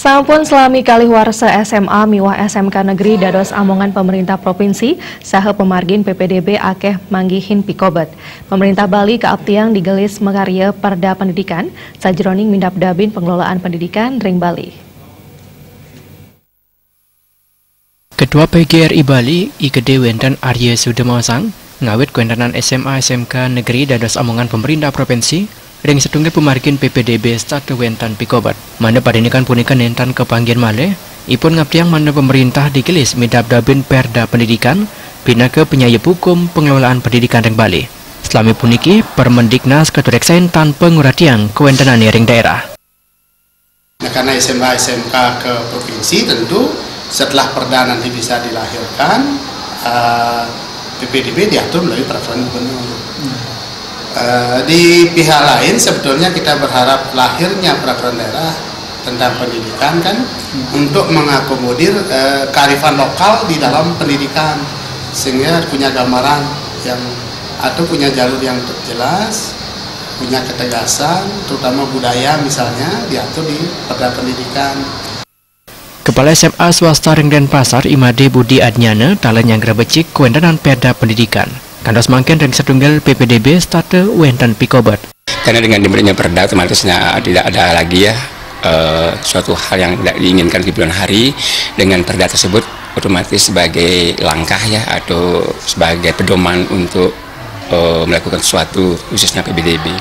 Sampun selami kaliwarsa SMA miwah SMK Negeri dados amongan pemerintah provinsi saha pemargin PPDB akeh manggihin pikobat. Pemerintah Bali kaaptiang digelis makarya Perda Pendidikan sajroning mindapdabin pengelolaan pendidikan ring Bali. Ketua PGRI Bali Igede Wenten Arya Sudemawasang ngawit kuendanan SMA SMK Negeri dados amongan pemerintah provinsi ring setunggal pemargin PPDB start wentan pikobat. Mana padinikan punika nentan kepanggian malih ipun ngabdiang mana pemerintah digelis midabdabin Perda Pendidikan bina ke penyayap hukum pengelolaan pendidikan ring Bali. Selami puniki Permendiknas ketureksain tanpa nguratiang kewentanan ring daerah. Nah, karena SMA SMK ke provinsi tentu setelah Perda nanti bisa dilahirkan, PPDB diatur melalui peraturan gubernur. Di pihak lain sebetulnya kita berharap lahirnya peraturan daerah tentang pendidikan kan untuk mengakomodir kearifan lokal di dalam pendidikan sehingga punya gambaran yang atau punya jalur yang jelas, punya ketegasan terutama budaya misalnya diatur di Perda Pendidikan. Kepala SMA swasta ring Denpasar Imade Budi Adnyana talen yang grebecik kuendanan Perda Pendidikan. Kandos mangken ring setunggal PPDB starte wentan pikobat. Karena dengan diberinya perda otomatisnya tidak ada lagi ya suatu hal yang tidak diinginkan di bulan hari. Dengan perda tersebut otomatis sebagai langkah ya atau sebagai pedoman untuk melakukan sesuatu khususnya PPDB.